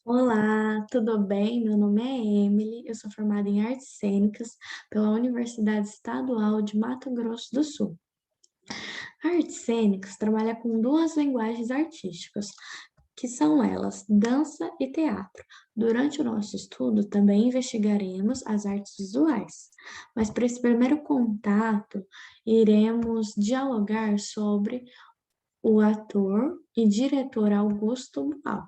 Olá, tudo bem? Meu nome é Emily, eu sou formada em Artes Cênicas pela Universidade Estadual de Mato Grosso do Sul. A Artes Cênicas trabalha com duas linguagens artísticas, que são elas, dança e teatro. Durante o nosso estudo, também investigaremos as artes visuais, mas para esse primeiro contato, iremos dialogar sobre o ator e diretor Augusto Boal.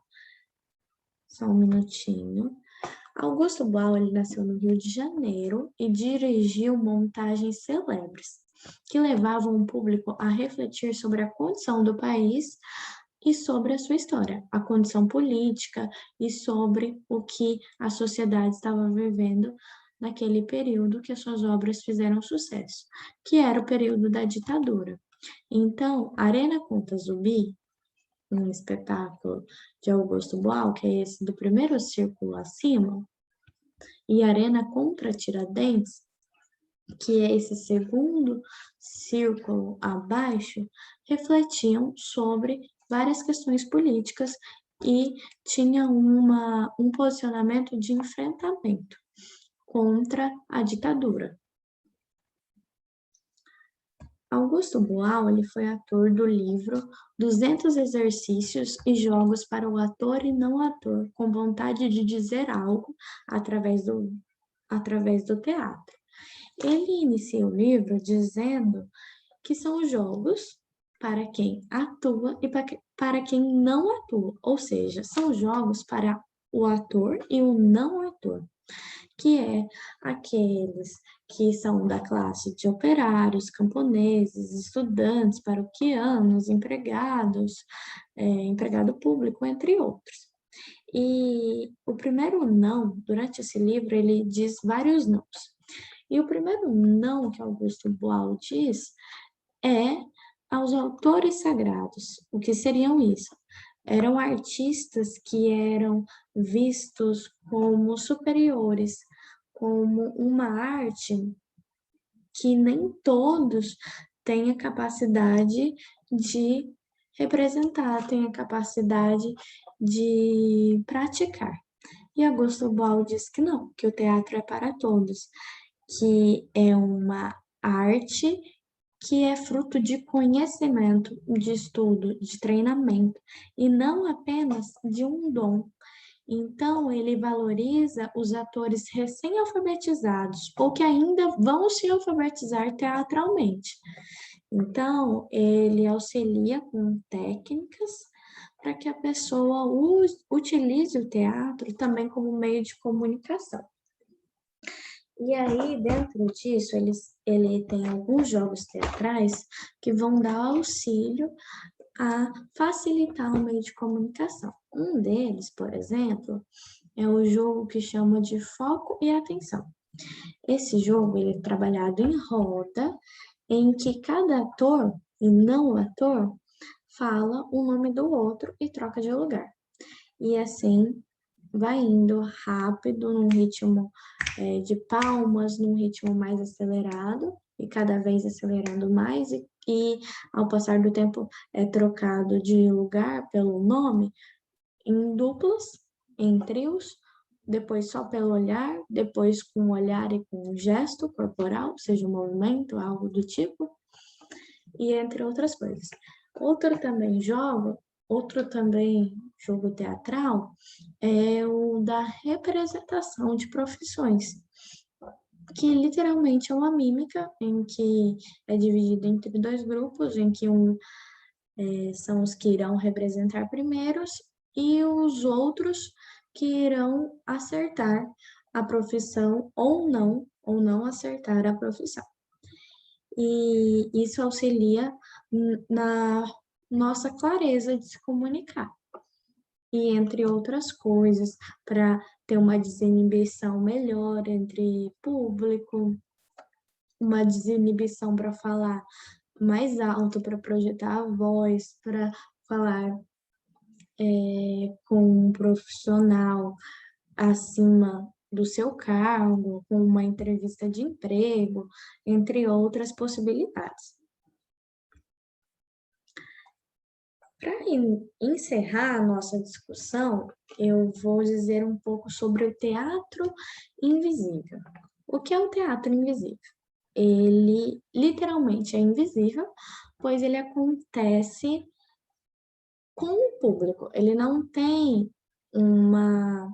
Só um minutinho. Augusto Boal, ele nasceu no Rio de Janeiro e dirigiu montagens celebres, que levavam o público a refletir sobre a condição do país e sobre a sua história, a condição política e sobre o que a sociedade estava vivendo naquele período que as suas obras fizeram sucesso, que era o período da ditadura. Então, Arena Conta Zumbi, um espetáculo de Augusto Boal, que é esse do primeiro círculo acima, e Arena contra Tiradentes, que é esse segundo círculo abaixo, refletiam sobre várias questões políticas e tinha um posicionamento de enfrentamento contra a ditadura. Augusto Boal, ele foi ator do livro 200 exercícios e jogos para o ator e não ator com vontade de dizer algo através do teatro. Ele inicia o livro dizendo que são jogos para quem atua e para quem não atua, ou seja, são jogos para o ator e o não ator, que é aqueles que são da classe de operários, camponeses, estudantes, paroquianos, empregados, empregado público, entre outros. E o primeiro não, durante esse livro, ele diz vários nãos. E o primeiro não que Augusto Boal diz é aos autores sagrados. O que seriam isso? Eram artistas que eram vistos como superiores, como uma arte que nem todos têm a capacidade de representar, têm a capacidade de praticar. E Augusto Boal diz que não, que o teatro é para todos, que é uma arte que é fruto de conhecimento, de estudo, de treinamento, e não apenas de um dom. Então, ele valoriza os atores recém-alfabetizados ou que ainda vão se alfabetizar teatralmente. Então, ele auxilia com técnicas para que a pessoa utilize o teatro também como meio de comunicação. E aí, dentro disso, ele tem alguns jogos teatrais que vão dar auxílio a facilitar o meio de comunicação. Um deles, por exemplo, é o jogo que chama de foco e atenção. Esse jogo ele é trabalhado em roda, em que cada ator e não ator fala o nome do outro e troca de lugar. E assim vai indo rápido, num ritmo de palmas, num ritmo mais acelerado, e cada vez acelerando mais, e ao passar do tempo é trocado de lugar pelo nome em duplas, em trios, depois só pelo olhar, depois com o olhar e com o gesto corporal, seja um movimento, algo do tipo, e entre outras coisas. Outro também jogo teatral é o da representação de profissões, que literalmente é uma mímica em que é dividido entre dois grupos, em que são os que irão representar primeiros e os outros que irão acertar a profissão ou não acertar a profissão. E isso auxilia na nossa clareza de se comunicar. E entre outras coisas, para ter uma desinibição melhor entre público, uma desinibição para falar mais alto, para projetar a voz, para falar com um profissional acima do seu cargo, com uma entrevista de emprego, entre outras possibilidades. Para encerrar a nossa discussão, eu vou dizer um pouco sobre o teatro invisível. O que é o teatro invisível? Ele literalmente é invisível, pois ele acontece com o público. Ele não tem uma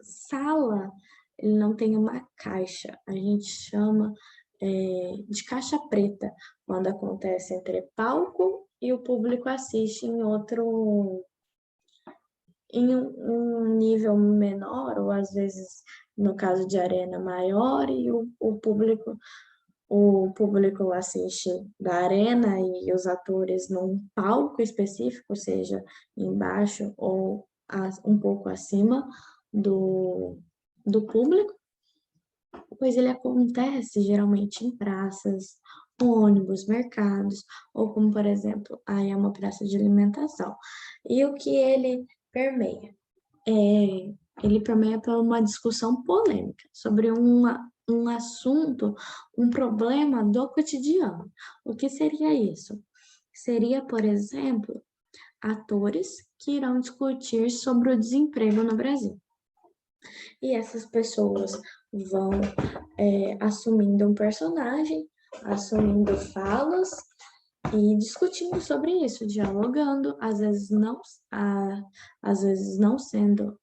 sala, ele não tem uma caixa. A gente chama de caixa preta, quando acontece entre palco e o público assiste em um nível menor, ou às vezes, no caso de arena, maior, e o público assiste da arena e os atores num palco específico, seja embaixo ou um pouco acima do público, pois ele acontece geralmente em praças, ônibus, mercados, ou como, por exemplo, aí é uma praça de alimentação. E o que ele permeia? Ele permeia por uma discussão polêmica sobre um assunto, um problema do cotidiano. O que seria isso? Seria, por exemplo, atores que irão discutir sobre o desemprego no Brasil. E essas pessoas vão assumindo um personagem, assumindo falas e discutindo sobre isso, dialogando, às vezes não sendo,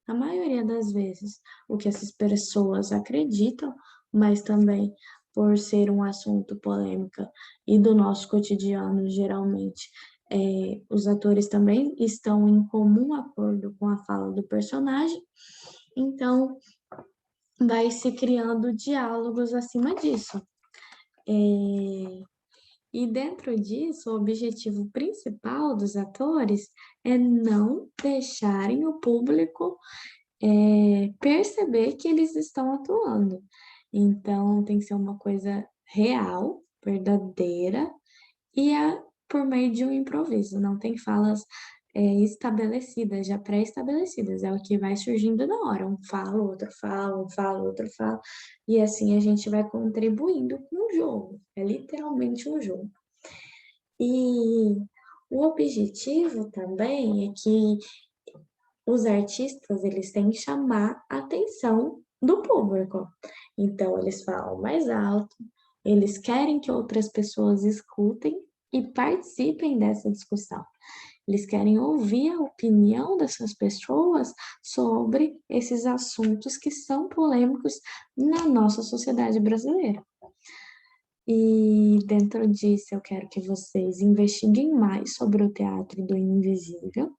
a maioria das vezes, o que essas pessoas acreditam, mas também por ser um assunto polêmica e do nosso cotidiano, geralmente, os atores também estão em comum acordo com a fala do personagem, então vai se criando diálogos acima disso. E dentro disso, o objetivo principal dos atores é não deixarem o público perceber que eles estão atuando. Então, tem que ser uma coisa real, verdadeira, e por meio de um improviso. Não tem falas estabelecidas, já pré-estabelecidas. É o que vai surgindo na hora. Um fala, outro fala, um fala, outro fala. E assim a gente vai contribuindo com o jogo. É literalmente um jogo. E o objetivo também é que os artistas, eles têm que chamar a atenção do público. Então, eles falam mais alto, eles querem que outras pessoas escutem e participem dessa discussão. Eles querem ouvir a opinião dessas pessoas sobre esses assuntos que são polêmicos na nossa sociedade brasileira. E dentro disso, eu quero que vocês investiguem mais sobre o teatro do invisível,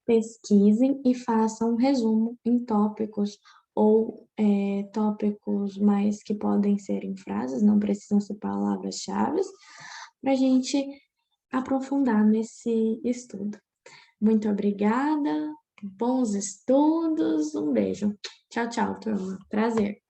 pesquisem e façam um resumo em tópicos ou tópicos mais que podem ser em frases, não precisam ser palavras-chave, para a gente aprofundar nesse estudo. Muito obrigada, bons estudos, um beijo. Tchau, tchau, turma. Prazer.